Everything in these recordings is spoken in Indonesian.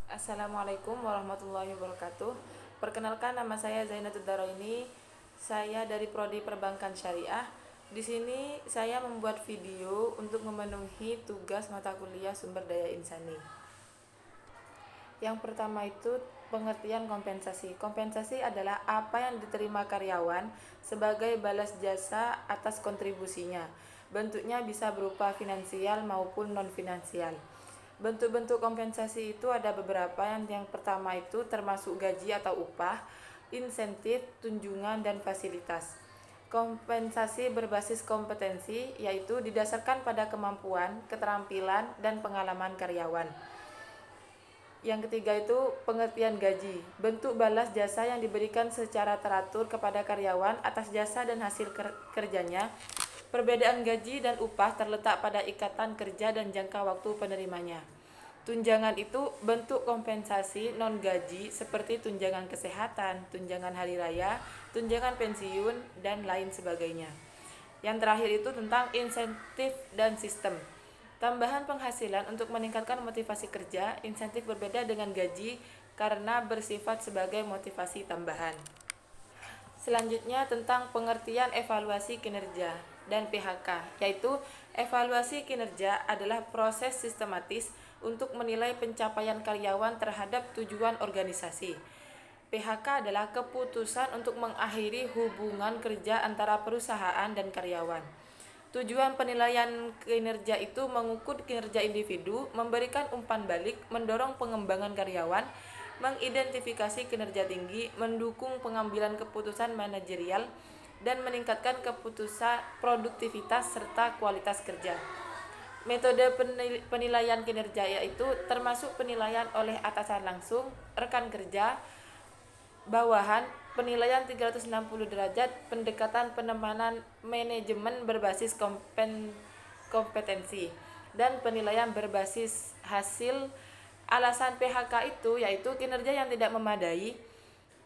Assalamualaikum warahmatullahi wabarakatuh. Perkenalkan, nama saya Zainatul Daroini. Saya dari Prodi Perbankan Syariah. Di sini saya membuat video untuk memenuhi tugas mata kuliah Sumber Daya Insani. Yang pertama itu pengertian kompensasi. Kompensasi adalah apa yang diterima karyawan sebagai balas jasa atas kontribusinya. Bentuknya bisa berupa finansial maupun non-finansial. Bentuk-bentuk kompensasi itu ada beberapa. Yang pertama itu termasuk gaji atau upah, insentif, tunjangan, dan fasilitas. Kompensasi berbasis kompetensi, yaitu didasarkan pada kemampuan, keterampilan, dan pengalaman karyawan. Yang ketiga itu pengertian gaji, bentuk balas jasa yang diberikan secara teratur kepada karyawan atas jasa dan hasil kerjanya. Perbedaan gaji dan upah terletak pada ikatan kerja dan jangka waktu penerimanya. Tunjangan itu bentuk kompensasi non-gaji seperti tunjangan kesehatan, tunjangan hari raya, tunjangan pensiun, dan lain sebagainya. Yang terakhir itu tentang insentif dan sistem. Tambahan penghasilan untuk meningkatkan motivasi kerja. Insentif berbeda dengan gaji karena bersifat sebagai motivasi tambahan. Selanjutnya tentang pengertian evaluasi kinerja dan PHK, yaitu evaluasi kinerja adalah proses sistematis untuk menilai pencapaian karyawan terhadap tujuan organisasi. PHK adalah keputusan untuk mengakhiri hubungan kerja antara perusahaan dan karyawan. Tujuan penilaian kinerja itu mengukur kinerja individu, memberikan umpan balik, mendorong pengembangan karyawan, mengidentifikasi kinerja tinggi, mendukung pengambilan keputusan manajerial, dan meningkatkan keputusan produktivitas serta kualitas kerja. Metode penilaian kinerja yaitu termasuk penilaian oleh atasan langsung, rekan kerja, bawahan, penilaian 360 derajat, pendekatan penemanan manajemen berbasis kompetensi, dan penilaian berbasis hasil. Alasan PHK itu yaitu kinerja yang tidak memadai,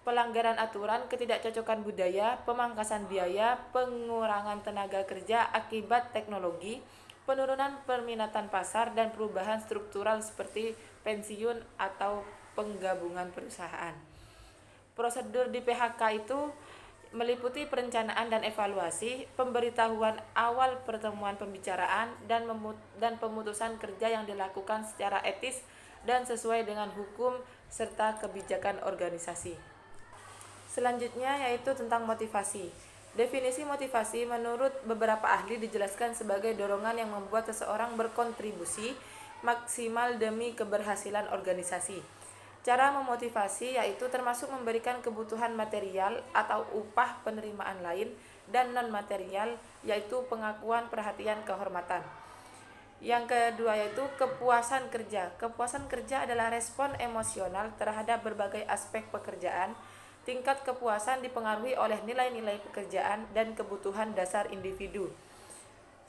pelanggaran aturan, ketidakcocokan budaya, pemangkasan biaya, pengurangan tenaga kerja akibat teknologi, penurunan perminatan pasar, dan perubahan struktural seperti pensiun atau penggabungan perusahaan. Prosedur di PHK itu meliputi perencanaan dan evaluasi, pemberitahuan awal pertemuan pembicaraan, dan pemutusan kerja yang dilakukan secara etis dan sesuai dengan hukum serta kebijakan organisasi. Selanjutnya yaitu tentang motivasi. Definisi motivasi menurut beberapa ahli dijelaskan sebagai dorongan yang membuat seseorang berkontribusi maksimal demi keberhasilan organisasi. Cara memotivasi yaitu termasuk memberikan kebutuhan material atau upah penerimaan lain dan non-material, yaitu pengakuan, perhatian, kehormatan. Yang kedua yaitu kepuasan kerja. Kepuasan kerja adalah respon emosional terhadap berbagai aspek pekerjaan. Tingkat kepuasan dipengaruhi oleh nilai-nilai pekerjaan dan kebutuhan dasar individu.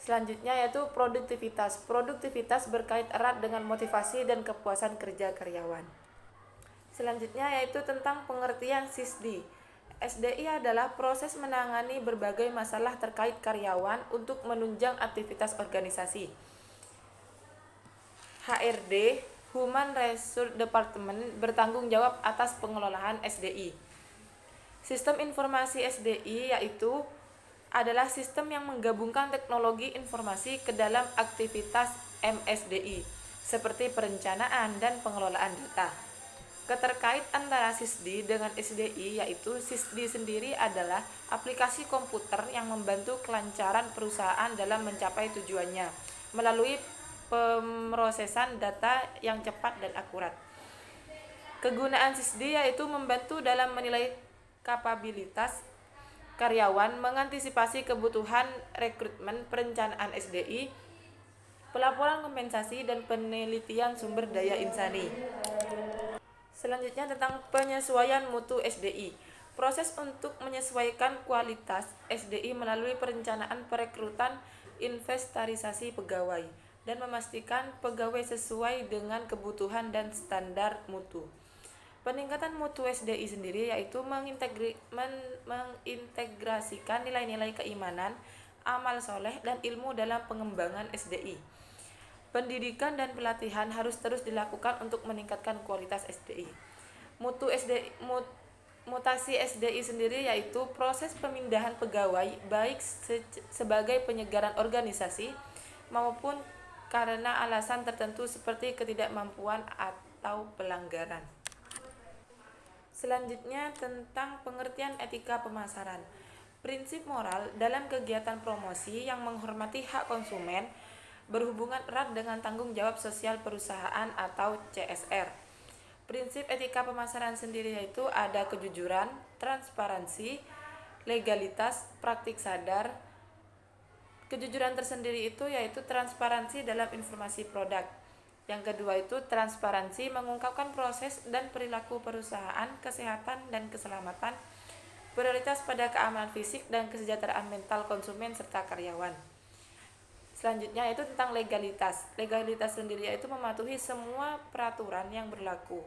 Selanjutnya yaitu produktivitas. Produktivitas berkait erat dengan motivasi dan kepuasan kerja karyawan. Selanjutnya yaitu tentang pengertian SISDI. SDI adalah proses menangani berbagai masalah terkait karyawan untuk menunjang aktivitas organisasi. HRD, Human Resource Department, bertanggung jawab atas pengelolaan SDI. Sistem informasi SDI yaitu adalah sistem yang menggabungkan teknologi informasi ke dalam aktivitas MSDI, seperti perencanaan dan pengelolaan data. Keterkait antara SISDI dengan SDI yaitu SISDI sendiri adalah aplikasi komputer yang membantu kelancaran perusahaan dalam mencapai tujuannya melalui pemrosesan data yang cepat dan akurat. Kegunaan SISDI yaitu membantu dalam menilai kapabilitas karyawan, mengantisipasi kebutuhan rekrutmen, perencanaan SDI, pelaporan kompensasi, dan penelitian sumber daya insani. Selanjutnya tentang penyesuaian mutu SDI. Proses untuk menyesuaikan kualitas SDI melalui perencanaan perekrutan, inventarisasi pegawai, dan memastikan pegawai sesuai dengan kebutuhan dan standar mutu. Peningkatan mutu SDI sendiri yaitu mengintegrasikan nilai-nilai keimanan, amal soleh, dan ilmu dalam pengembangan SDI. Pendidikan dan pelatihan harus terus dilakukan untuk meningkatkan kualitas SDI. Mutu SDI, mutasi SDI sendiri yaitu proses pemindahan pegawai baik sebagai penyegaran organisasi maupun karena alasan tertentu seperti ketidakmampuan atau pelanggaran. Selanjutnya tentang pengertian etika pemasaran. Prinsip moral dalam kegiatan promosi yang menghormati hak konsumen berhubungan erat dengan tanggung jawab sosial perusahaan atau CSR. Prinsip etika pemasaran sendiri yaitu ada kejujuran, transparansi, legalitas, praktik sadar. Kejujuran tersendiri itu yaitu transparansi dalam informasi produk. Yang kedua itu transparansi mengungkapkan proses dan perilaku perusahaan, kesehatan dan keselamatan, prioritas pada keamanan fisik dan kesejahteraan mental konsumen serta karyawan. Selanjutnya itu tentang legalitas. Legalitas sendiri yaitu mematuhi semua peraturan yang berlaku.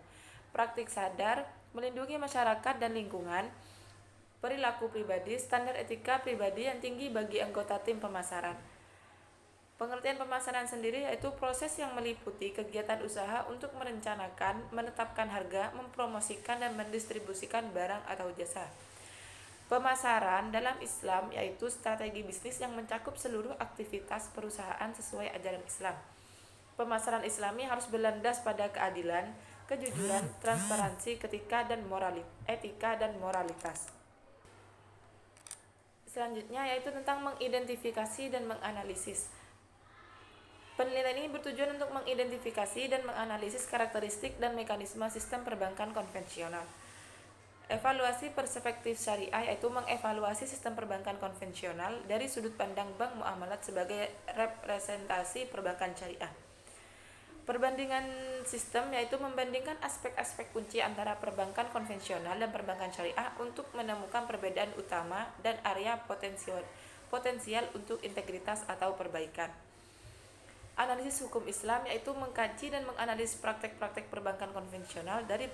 Praktik sadar, melindungi masyarakat dan lingkungan, perilaku pribadi, standar etika pribadi yang tinggi bagi anggota tim pemasaran. Pengertian pemasaran sendiri yaitu proses yang meliputi kegiatan usaha untuk merencanakan, menetapkan harga, mempromosikan dan mendistribusikan barang atau jasa. Pemasaran dalam Islam yaitu strategi bisnis yang mencakup seluruh aktivitas perusahaan sesuai ajaran Islam. Pemasaran Islami harus berlandas pada keadilan, kejujuran, transparansi, etika dan moralitas. Selanjutnya yaitu tentang mengidentifikasi dan menganalisis. Penelitian ini bertujuan untuk mengidentifikasi dan menganalisis karakteristik dan mekanisme sistem perbankan konvensional. Evaluasi perspektif syariah yaitu mengevaluasi sistem perbankan konvensional dari sudut pandang bank muamalat sebagai representasi perbankan syariah. Perbandingan sistem yaitu membandingkan aspek-aspek kunci antara perbankan konvensional dan perbankan syariah untuk menemukan perbedaan utama dan area potensial untuk integritas atau perbaikan. Analisis hukum Islam yaitu mengkaji dan menganalisis praktek-praktek perbankan konvensional dari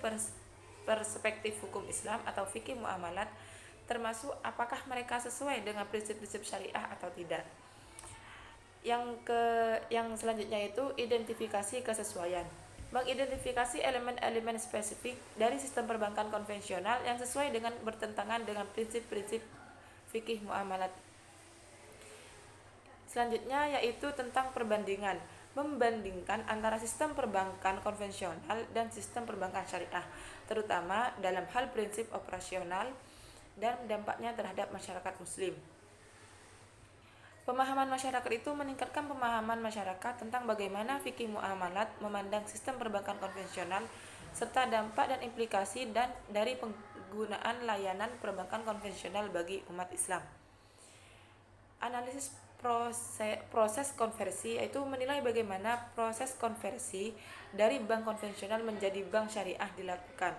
perspektif hukum Islam atau fikih muamalat, termasuk apakah mereka sesuai dengan prinsip-prinsip syariah atau tidak. Yang selanjutnya itu identifikasi kesesuaian. Mengidentifikasi elemen-elemen spesifik dari sistem perbankan konvensional yang sesuai dengan bertentangan dengan prinsip-prinsip fikih muamalat. Selanjutnya yaitu tentang perbandingan. Membandingkan antara sistem perbankan konvensional dan sistem perbankan syariah, terutama dalam hal prinsip operasional dan dampaknya terhadap masyarakat muslim. Pemahaman masyarakat itu meningkatkan pemahaman masyarakat tentang bagaimana fikih muamalat memandang sistem perbankan konvensional serta dampak dan implikasi dari penggunaan layanan perbankan konvensional bagi umat Islam. Analisis proses konversi yaitu menilai bagaimana proses konversi dari bank konvensional menjadi bank syariah dilakukan,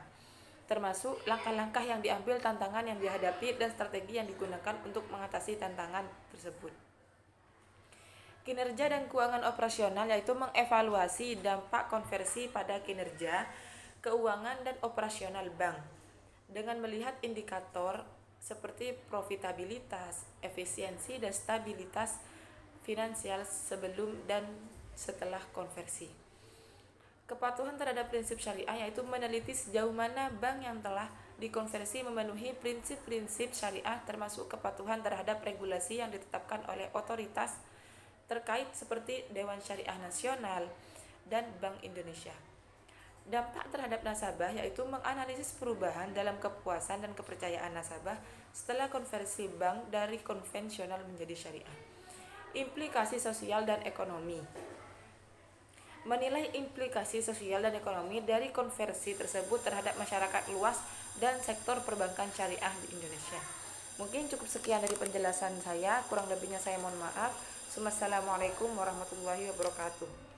termasuk langkah-langkah yang diambil, tantangan yang dihadapi, dan strategi yang digunakan untuk mengatasi tantangan tersebut. Kinerja dan keuangan operasional yaitu mengevaluasi dampak konversi pada kinerja, keuangan dan operasional bank dengan melihat indikator seperti profitabilitas, efisiensi dan stabilitas finansial sebelum dan setelah konversi. Kepatuhan terhadap prinsip syariah yaitu meneliti sejauh mana bank yang telah dikonversi memenuhi prinsip-prinsip syariah, termasuk kepatuhan terhadap regulasi yang ditetapkan oleh otoritas terkait seperti Dewan Syariah Nasional dan Bank Indonesia. Dampak terhadap nasabah yaitu menganalisis perubahan dalam kepuasan dan kepercayaan nasabah setelah konversi bank dari konvensional menjadi syariah. Implikasi sosial dan ekonomi. Menilai implikasi sosial dan ekonomi dari konversi tersebut terhadap masyarakat luas dan sektor perbankan syariah di Indonesia. Mungkin cukup sekian dari penjelasan saya, kurang lebihnya saya mohon maaf. Wassalamualaikum warahmatullahi wabarakatuh.